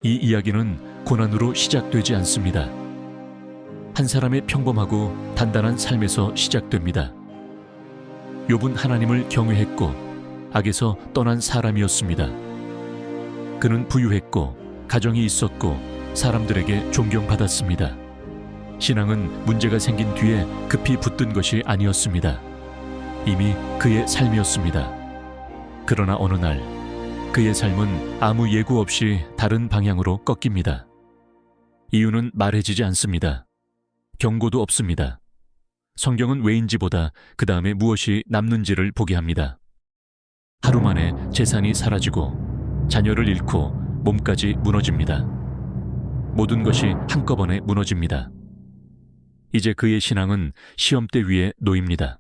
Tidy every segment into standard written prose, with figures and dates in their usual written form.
이 이야기는 고난으로 시작되지 않습니다. 한 사람의 평범하고 단단한 삶에서 시작됩니다. 욥은 하나님을 경외했고 악에서 떠난 사람이었습니다. 그는 부유했고 가정이 있었고 사람들에게 존경받았습니다. 신앙은 문제가 생긴 뒤에 급히 붙든 것이 아니었습니다. 이미 그의 삶이었습니다. 그러나 어느 날 그의 삶은 아무 예고 없이 다른 방향으로 꺾입니다. 이유는 말해지지 않습니다. 경고도 없습니다. 성경은 왜인지보다 그 다음에 무엇이 남는지를 보게 합니다. 하루 만에 재산이 사라지고 자녀를 잃고 몸까지 무너집니다. 모든 것이 한꺼번에 무너집니다. 이제 그의 신앙은 시험대 위에 놓입니다.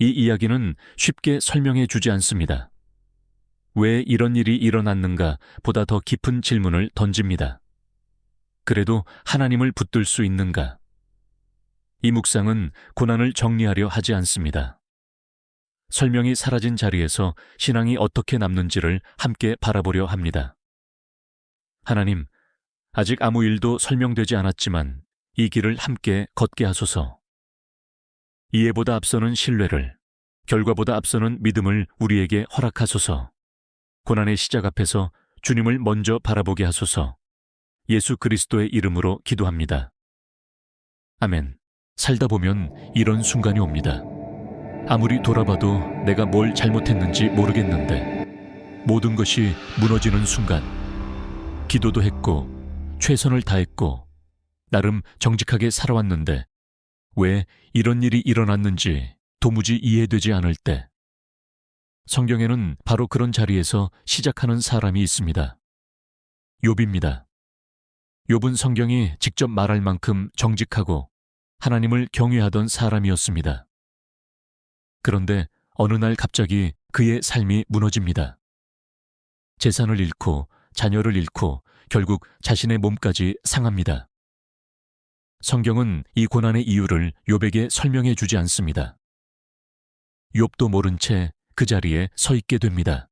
이 이야기는 쉽게 설명해 주지 않습니다. 왜 이런 일이 일어났는가 보다 더 깊은 질문을 던집니다. 그래도 하나님을 붙들 수 있는가? 이 묵상은 고난을 정리하려 하지 않습니다. 설명이 사라진 자리에서 신앙이 어떻게 남는지를 함께 바라보려 합니다. 하나님, 아직 아무 일도 설명되지 않았지만 이 길을 함께 걷게 하소서. 이해보다 앞서는 신뢰를, 결과보다 앞서는 믿음을 우리에게 허락하소서. 고난의 시작 앞에서 주님을 먼저 바라보게 하소서. 예수 그리스도의 이름으로 기도합니다. 아멘. 살다 보면 이런 순간이 옵니다. 아무리 돌아봐도 내가 뭘 잘못했는지 모르겠는데 모든 것이 무너지는 순간, 기도도 했고 최선을 다했고 나름 정직하게 살아왔는데 왜 이런 일이 일어났는지 도무지 이해되지 않을 때, 성경에는 바로 그런 자리에서 시작하는 사람이 있습니다. 욥입니다. 욥은 성경이 직접 말할 만큼 정직하고 하나님을 경외하던 사람이었습니다. 그런데 어느 날 갑자기 그의 삶이 무너집니다. 재산을 잃고 자녀를 잃고 결국 자신의 몸까지 상합니다. 성경은 이 고난의 이유를 욥에게 설명해 주지 않습니다. 욥도 모른 채 그 자리에 서 있게 됩니다.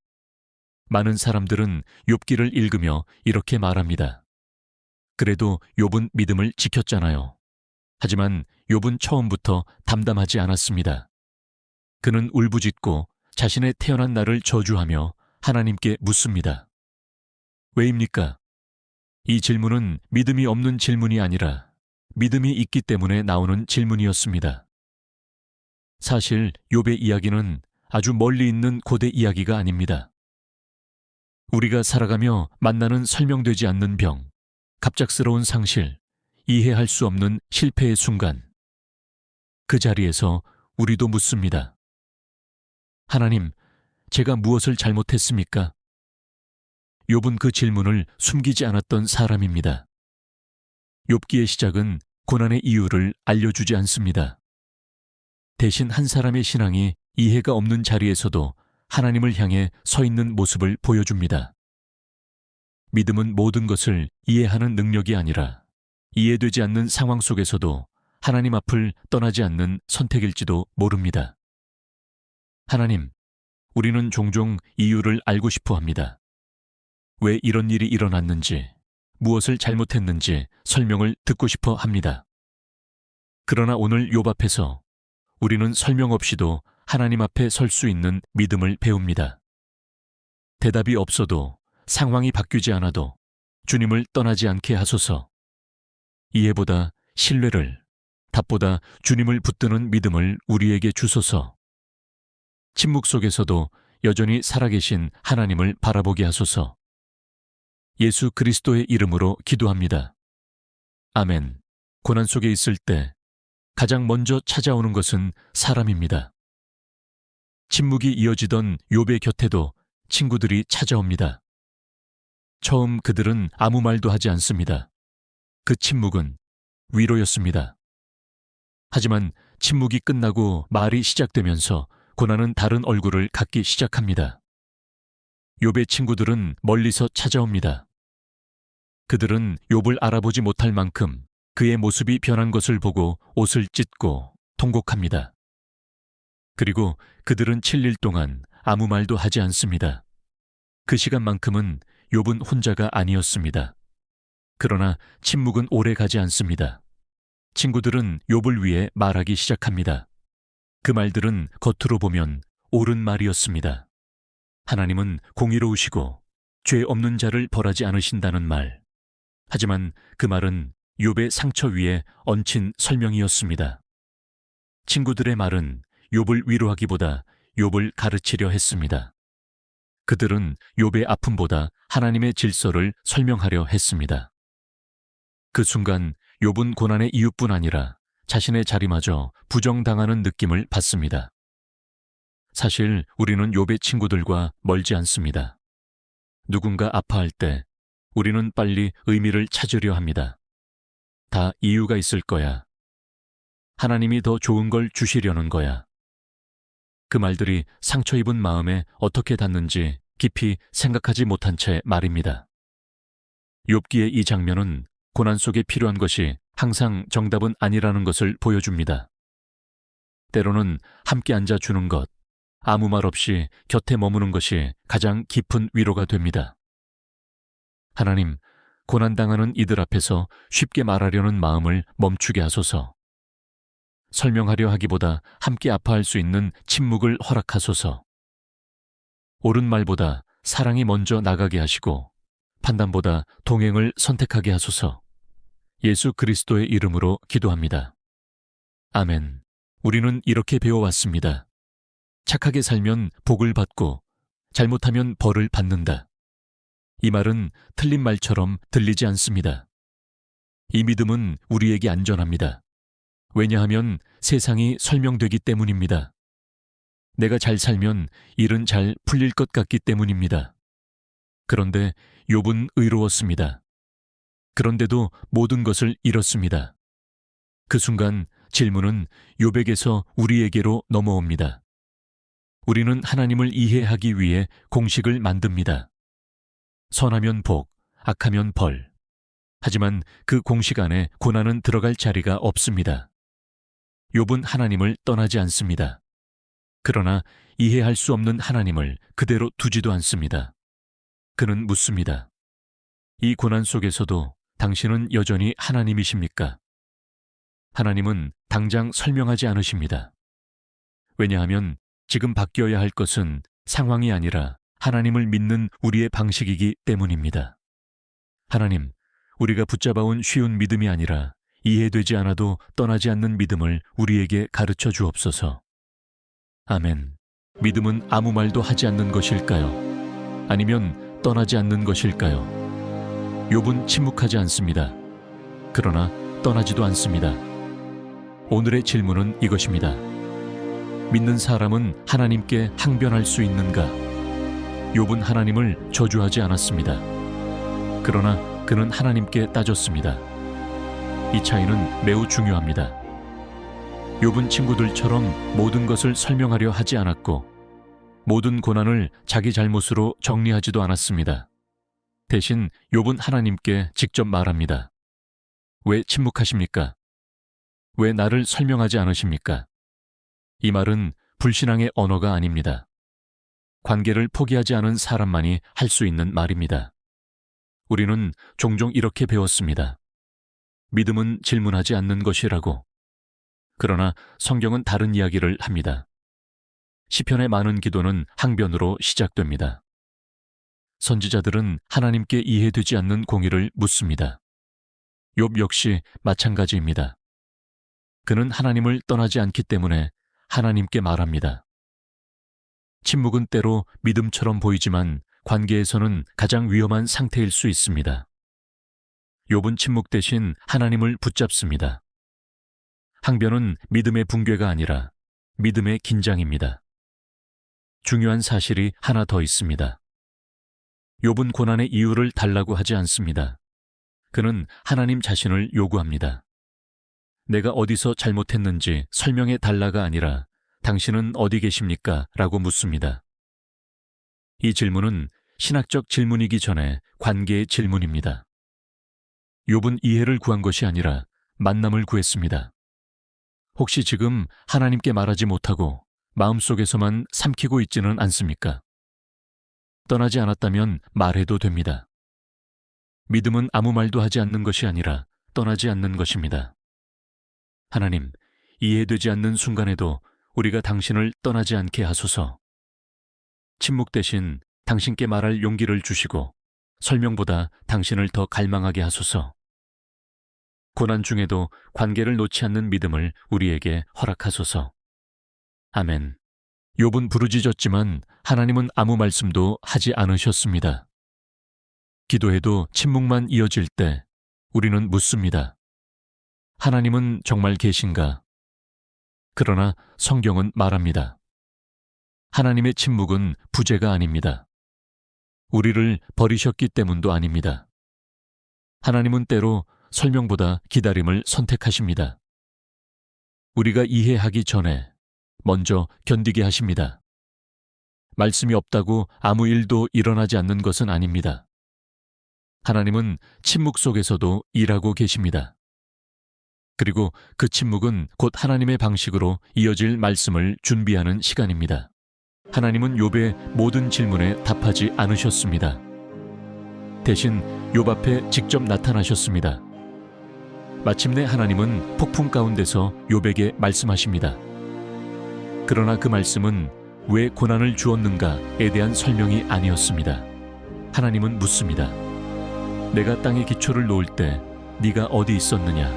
많은 사람들은 욥기를 읽으며 이렇게 말합니다. 그래도 욥은 믿음을 지켰잖아요. 하지만 욥은 처음부터 담담하지 않았습니다. 그는 울부짖고 자신의 태어난 날을 저주하며 하나님께 묻습니다. 왜입니까? 이 질문은 믿음이 없는 질문이 아니라 믿음이 있기 때문에 나오는 질문이었습니다. 사실 욥의 이야기는 아주 멀리 있는 고대 이야기가 아닙니다. 우리가 살아가며 만나는 설명되지 않는 병, 갑작스러운 상실, 이해할 수 없는 실패의 순간, 그 자리에서 우리도 묻습니다. 하나님, 제가 무엇을 잘못했습니까? 욥은 그 질문을 숨기지 않았던 사람입니다. 욥기의 시작은 고난의 이유를 알려주지 않습니다. 대신 한 사람의 신앙이 이해가 없는 자리에서도 하나님을 향해 서 있는 모습을 보여줍니다. 믿음은 모든 것을 이해하는 능력이 아니라 이해되지 않는 상황 속에서도 하나님 앞을 떠나지 않는 선택일지도 모릅니다. 하나님, 우리는 종종 이유를 알고 싶어 합니다. 왜 이런 일이 일어났는지, 무엇을 잘못했는지 설명을 듣고 싶어 합니다. 그러나 오늘 욥 앞에서 우리는 설명 없이도 하나님 앞에 설 수 있는 믿음을 배웁니다. 대답이 없어도, 상황이 바뀌지 않아도 주님을 떠나지 않게 하소서. 이해보다 신뢰를, 답보다 주님을 붙드는 믿음을 우리에게 주소서. 침묵 속에서도 여전히 살아계신 하나님을 바라보게 하소서. 예수 그리스도의 이름으로 기도합니다. 아멘. 고난 속에 있을 때 가장 먼저 찾아오는 것은 사람입니다. 침묵이 이어지던 욥의 곁에도 친구들이 찾아옵니다. 처음 그들은 아무 말도 하지 않습니다. 그 침묵은 위로였습니다. 하지만 침묵이 끝나고 말이 시작되면서 고난은 다른 얼굴을 갖기 시작합니다. 욥의 친구들은 멀리서 찾아옵니다. 그들은 욥을 알아보지 못할 만큼 그의 모습이 변한 것을 보고 옷을 찢고 통곡합니다. 그리고 그들은 7일 동안 아무 말도 하지 않습니다. 그 시간만큼은 욥은 혼자가 아니었습니다. 그러나 침묵은 오래 가지 않습니다. 친구들은 욥을 위해 말하기 시작합니다. 그 말들은 겉으로 보면 옳은 말이었습니다. 하나님은 공의로우시고 죄 없는 자를 벌하지 않으신다는 말. 하지만 그 말은 욥의 상처 위에 얹힌 설명이었습니다. 친구들의 말은 욥을 위로하기보다 욥을 가르치려 했습니다. 그들은 욥의 아픔보다 하나님의 질서를 설명하려 했습니다. 그 순간 욥은 고난의 이유뿐 아니라 자신의 자리마저 부정당하는 느낌을 받습니다. 사실 우리는 욥의 친구들과 멀지 않습니다. 누군가 아파할 때 우리는 빨리 의미를 찾으려 합니다. 다 이유가 있을 거야. 하나님이 더 좋은 걸 주시려는 거야. 그 말들이 상처 입은 마음에 어떻게 닿는지 깊이 생각하지 못한 채 말입니다. 욥기의 이 장면은 고난 속에 필요한 것이 항상 정답은 아니라는 것을 보여줍니다. 때로는 함께 앉아 주는 것, 아무 말 없이 곁에 머무는 것이 가장 깊은 위로가 됩니다. 하나님, 고난당하는 이들 앞에서 쉽게 말하려는 마음을 멈추게 하소서. 설명하려 하기보다 함께 아파할 수 있는 침묵을 허락하소서. 옳은 말보다 사랑이 먼저 나가게 하시고 판단보다 동행을 선택하게 하소서. 예수 그리스도의 이름으로 기도합니다. 아멘. 우리는 이렇게 배워왔습니다. 착하게 살면 복을 받고 잘못하면 벌을 받는다. 이 말은 틀린 말처럼 들리지 않습니다. 이 믿음은 우리에게 안전합니다. 왜냐하면 세상이 설명되기 때문입니다. 내가 잘 살면 일은 잘 풀릴 것 같기 때문입니다. 그런데 욥은 의로웠습니다. 그런데도 모든 것을 잃었습니다. 그 순간 질문은 욥에게서 우리에게로 넘어옵니다. 우리는 하나님을 이해하기 위해 공식을 만듭니다. 선하면 복, 악하면 벌. 하지만 그 공식 안에 고난은 들어갈 자리가 없습니다. 욥은 하나님을 떠나지 않습니다. 그러나 이해할 수 없는 하나님을 그대로 두지도 않습니다. 그는 묻습니다. 이 고난 속에서도 당신은 여전히 하나님이십니까? 하나님은 당장 설명하지 않으십니다. 왜냐하면 지금 바뀌어야 할 것은 상황이 아니라 하나님을 믿는 우리의 방식이기 때문입니다. 하나님, 우리가 붙잡아온 쉬운 믿음이 아니라 이해되지 않아도 떠나지 않는 믿음을 우리에게 가르쳐 주옵소서. 아멘. 믿음은 아무 말도 하지 않는 것일까요? 아니면 떠나지 않는 것일까요? 욥은 침묵하지 않습니다. 그러나 떠나지도 않습니다. 오늘의 질문은 이것입니다. 믿는 사람은 하나님께 항변할 수 있는가? 욥은 하나님을 저주하지 않았습니다. 그러나 그는 하나님께 따졌습니다. 이 차이는 매우 중요합니다. 욥은 친구들처럼 모든 것을 설명하려 하지 않았고 모든 고난을 자기 잘못으로 정리하지도 않았습니다. 대신 욥은 하나님께 직접 말합니다. 왜 침묵하십니까? 왜 나를 설명하지 않으십니까? 이 말은 불신앙의 언어가 아닙니다. 관계를 포기하지 않은 사람만이 할 수 있는 말입니다. 우리는 종종 이렇게 배웠습니다. 믿음은 질문하지 않는 것이라고. 그러나 성경은 다른 이야기를 합니다. 시편의 많은 기도는 항변으로 시작됩니다. 선지자들은 하나님께 이해되지 않는 공의를 묻습니다. 욥 역시 마찬가지입니다. 그는 하나님을 떠나지 않기 때문에 하나님께 말합니다. 침묵은 때로 믿음처럼 보이지만 관계에서는 가장 위험한 상태일 수 있습니다. 욥은 침묵 대신 하나님을 붙잡습니다. 항변은 믿음의 붕괴가 아니라 믿음의 긴장입니다. 중요한 사실이 하나 더 있습니다. 욥은 고난의 이유를 달라고 하지 않습니다. 그는 하나님 자신을 요구합니다. 내가 어디서 잘못했는지 설명해 달라가 아니라 당신은 어디 계십니까? 라고 묻습니다. 이 질문은 신학적 질문이기 전에 관계의 질문입니다. 욥은 이해를 구한 것이 아니라 만남을 구했습니다. 혹시 지금 하나님께 말하지 못하고 마음속에서만 삼키고 있지는 않습니까? 떠나지 않았다면 말해도 됩니다. 믿음은 아무 말도 하지 않는 것이 아니라 떠나지 않는 것입니다. 하나님, 이해되지 않는 순간에도 우리가 당신을 떠나지 않게 하소서. 침묵 대신 당신께 말할 용기를 주시고 설명보다 당신을 더 갈망하게 하소서. 고난 중에도 관계를 놓지 않는 믿음을 우리에게 허락하소서. 아멘. 욥은 부르짖었지만 하나님은 아무 말씀도 하지 않으셨습니다. 기도해도 침묵만 이어질 때 우리는 묻습니다. 하나님은 정말 계신가? 그러나 성경은 말합니다. 하나님의 침묵은 부재가 아닙니다. 우리를 버리셨기 때문도 아닙니다. 하나님은 때로 설명보다 기다림을 선택하십니다. 우리가 이해하기 전에 먼저 견디게 하십니다. 말씀이 없다고 아무 일도 일어나지 않는 것은 아닙니다. 하나님은 침묵 속에서도 일하고 계십니다. 그리고 그 침묵은 곧 하나님의 방식으로 이어질 말씀을 준비하는 시간입니다. 하나님은 욥의 모든 질문에 답하지 않으셨습니다. 대신 욥 앞에 직접 나타나셨습니다. 마침내 하나님은 폭풍 가운데서 욥에게 말씀하십니다. 그러나 그 말씀은 왜 고난을 주었는가에 대한 설명이 아니었습니다. 하나님은 묻습니다. 내가 땅에 기초를 놓을 때 네가 어디 있었느냐?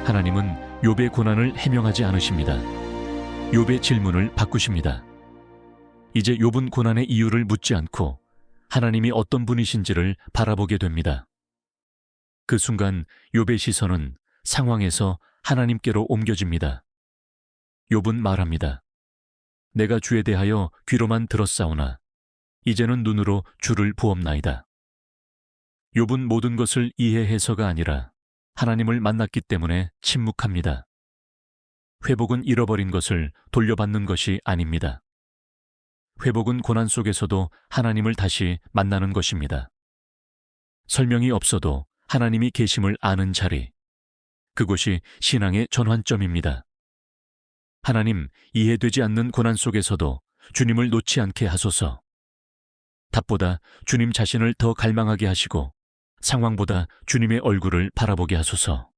하나님은 욥의 고난을 해명하지 않으십니다. 욥의 질문을 바꾸십니다. 이제 욥은 고난의 이유를 묻지 않고 하나님이 어떤 분이신지를 바라보게 됩니다. 그 순간 욥의 시선은 상황에서 하나님께로 옮겨집니다. 욥은 말합니다. 내가 주에 대하여 귀로만 들었사오나 이제는 눈으로 주를 보옵나이다. 욥은 모든 것을 이해해서가 아니라 하나님을 만났기 때문에 침묵합니다. 회복은 잃어버린 것을 돌려받는 것이 아닙니다. 회복은 고난 속에서도 하나님을 다시 만나는 것입니다. 설명이 없어도 하나님이 계심을 아는 자리, 그곳이 신앙의 전환점입니다. 하나님, 이해되지 않는 고난 속에서도 주님을 놓지 않게 하소서. 답보다 주님 자신을 더 갈망하게 하시고 상황보다 주님의 얼굴을 바라보게 하소서.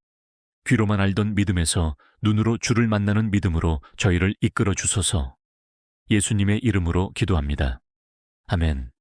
귀로만 알던 믿음에서 눈으로 주를 만나는 믿음으로 저희를 이끌어 주소서. 예수님의 이름으로 기도합니다. 아멘.